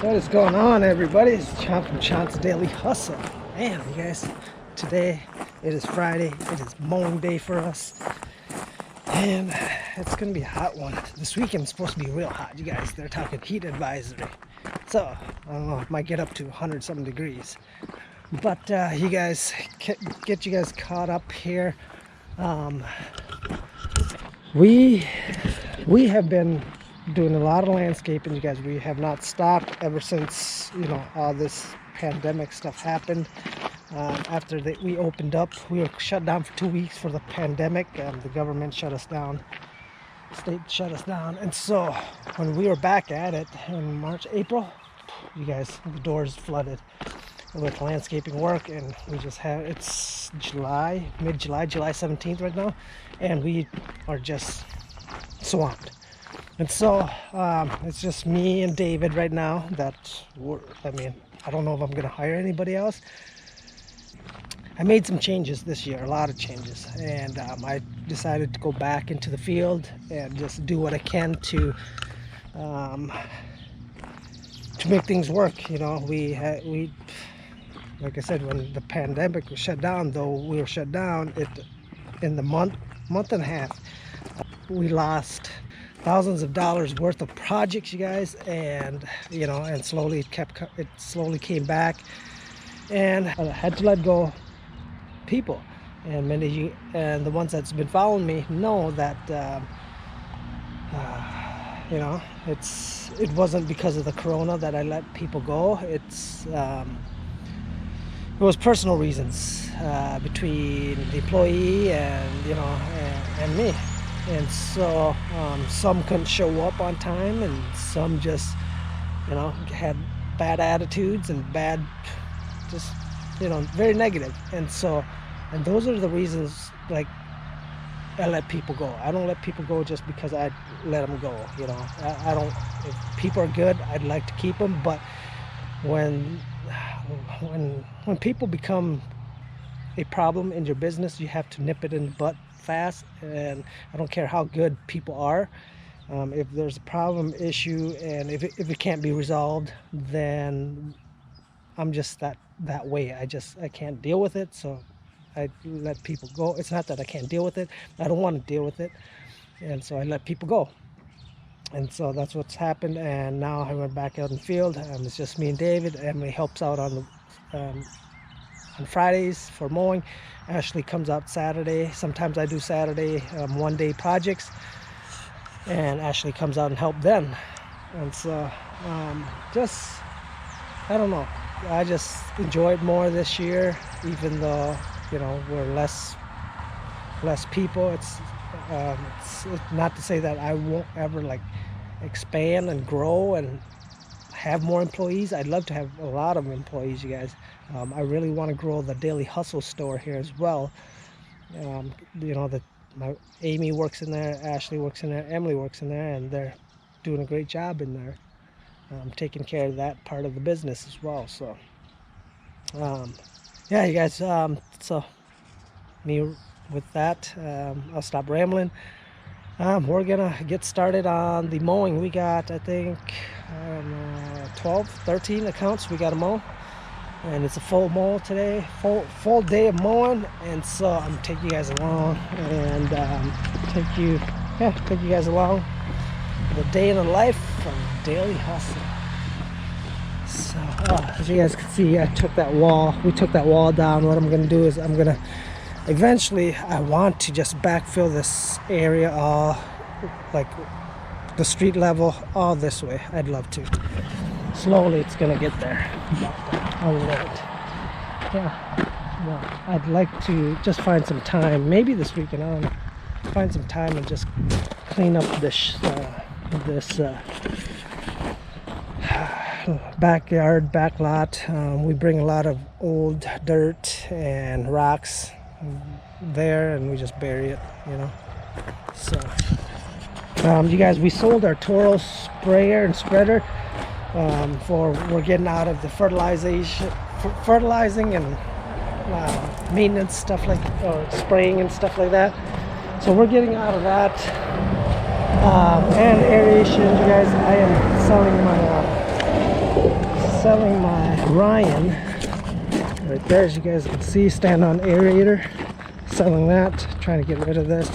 What is going on, everybody? It's John from John's Daily Hustle. Man, you guys, today it is Friday. It is mowing day for us, and it's gonna be a hot one. This weekend's supposed to be real hot, you guys. They're talking heat advisory, so I don't know. It might get up to 100-something degrees. But you guys, get you guys caught up here. We have been doing a lot of landscaping, you guys. We have not stopped ever since all this pandemic stuff happened. After we opened up, we were shut down for 2 weeks for the pandemic. The government shut us down, state shut us down, and so when we were back at it in March, April, you guys, the doors flooded with landscaping work, and we just had, it's July, mid-July, July 17th right now, and we are just swamped. And so it's just me and David right now that I don't know if I'm gonna hire anybody else. I made some changes this year, a lot of changes, and I decided to go back into the field and just do what I can to make things work. We like I said, when the pandemic was shut down, though we were shut down, in the month and a half, we lost thousands of dollars worth of projects, you guys, and and slowly it slowly came back, and I had to let go people. And many of you, and the ones that's been following me, know that it wasn't because of the corona that I let people go. It was personal reasons between the employee and me. And so some couldn't show up on time, and some just had bad attitudes and very negative. And those are the reasons, like, I let people go. I don't let people go just because I let them go. I don't. If people are good, I'd like to keep them. But when people become a problem in your business, you have to nip it in the butt fast. And I don't care how good people are. If there's a problem, issue, and if it can't be resolved, then I'm just that way. I can't deal with it, so I let people go. It's not that I can't deal with it. I don't want to deal with it, and so I let people go. And so that's what's happened. And now I went back out in the field. It's just me and David. Emily helps out on Fridays for mowing. Ashley comes out Saturday. Sometimes I do Saturday one-day projects, and Ashley comes out and helps then. And so I don't know. I just enjoyed more this year, even though we're less people. It's not to say that I won't ever expand and grow and have more employees. I'd love to have a lot of employees, you guys. I really want to grow the Daily Hustle store here as well. My Amy works in there, Ashley works in there, Emily works in there, and they're doing a great job in there, taking care of that part of the business as well. So yeah, you guys, so me with that, I'll stop rambling. We're gonna get started on the mowing. We got, I think, 13 accounts we got to mow, and it's a full mow today, full day of mowing. And so I'm gonna take you guys along and take you guys along the day in the life of Daily Hustle. So as you guys can see, we took that wall down. What I'm gonna do is eventually I want to just backfill this area, all like the street level, all this way. I'd love to. Slowly it's gonna get there. I'll let it. Yeah. Well, I'd like to just find some time, maybe this weekend, I don't know, find some time and just clean up this backyard, back lot. We bring a lot of old dirt and rocks there, and we just bury it, So you guys, we sold our Toro sprayer and spreader. We're getting out of the fertilizing and maintenance stuff, or spraying and stuff like that. So we're getting out of that, and aeration, you guys. I am selling my selling my Ryan right there, as you guys can see, stand on aerator. Selling that, trying to get rid of this.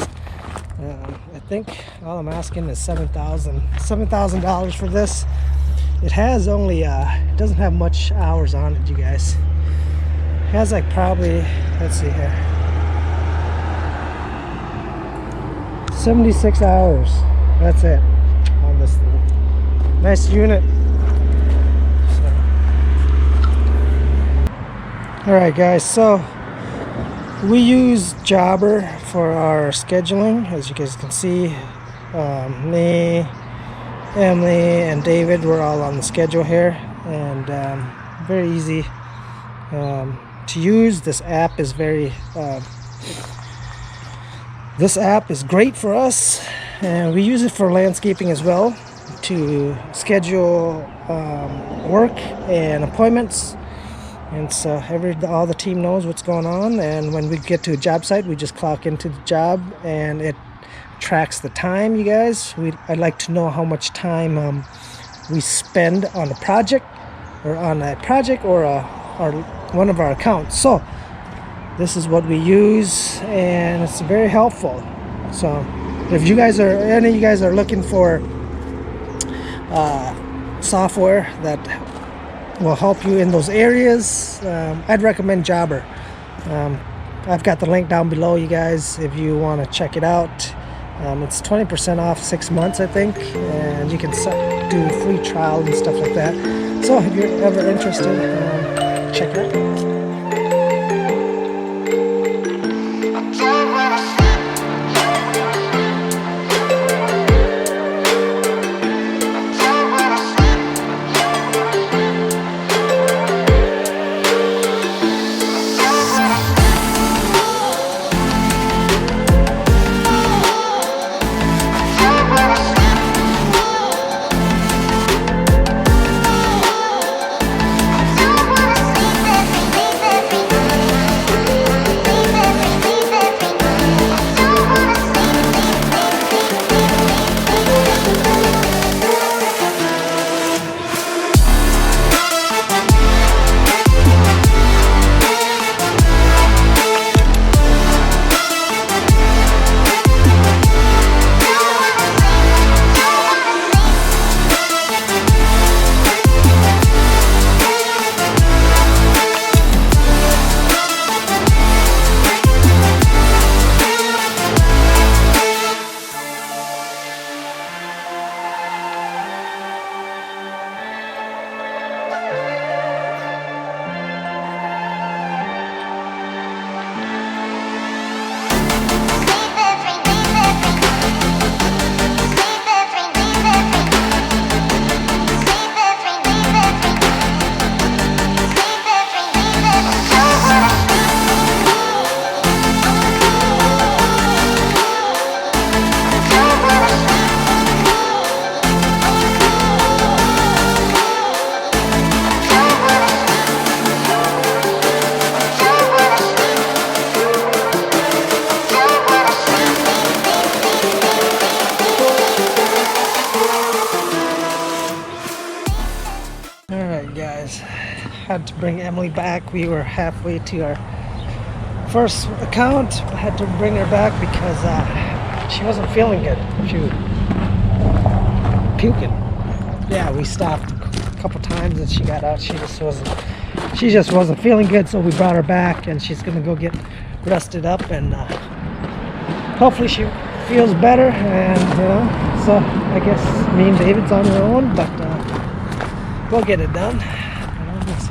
I think all I'm asking is $7,000 for this. It has only it doesn't have much hours on it, you guys. It has like probably, let's see here, 76 hours. That's it on this thing. Nice unit. So. All right, guys. So we use Jobber for our scheduling, as you guys can see. Me, Emily, and David, we're all on the schedule here, and very easy to use. This app is great for us, and we use it for landscaping as well, to schedule work and appointments. And so all the team knows what's going on, and when we get to a job site, we just clock into the job, and it tracks the time, you guys. I'd like to know how much time we spend on a project, or one of our accounts. So this is what we use, and it's very helpful. So if any of you guys are looking for software that will help you in those areas, I'd recommend Jobber. I've got the link down below, you guys, if you want to check it out. It's 20% off 6 months, I think, and you can do free trial and stuff like that. So if you're ever interested, check it out. Had to bring Emily back. We were halfway to our first account. I had to bring her back because she wasn't feeling good. She was puking. Yeah, we stopped a couple times and she got out. She just wasn't feeling good, so we brought her back, and she's gonna go get rested up, and hopefully she feels better. And so I guess me and David's on our own, but we'll get it done.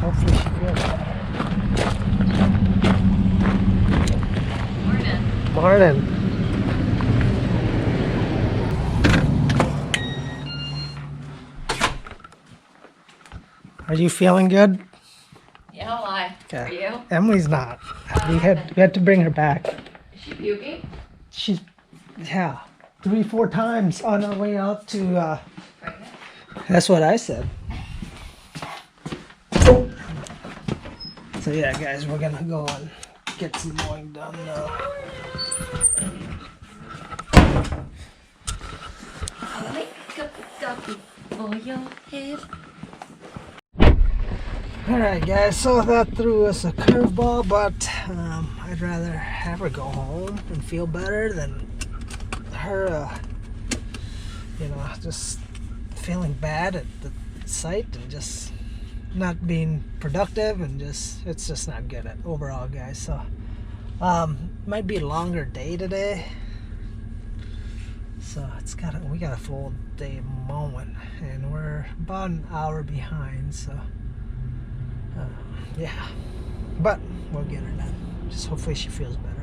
Hopefully she feels better. Morning. Are you feeling good? Yeah, why? Okay. Are you? Emily's not. We had to bring her back. Is she puking? She's 3-4 times on our way out to. Pregnant? That's what I said. So yeah, guys, we're gonna go and get some mowing done now. I'll make a cup of coffee for your head. Alright guys, so that threw us a curveball, but I'd rather have her go home and feel better than her, just feeling bad at the site and just not being productive, and it's just not good at overall, guys. So might be a longer day today, so we got a full day mowing, and we're about an hour behind, so yeah, but we'll get her done. Just hopefully she feels better.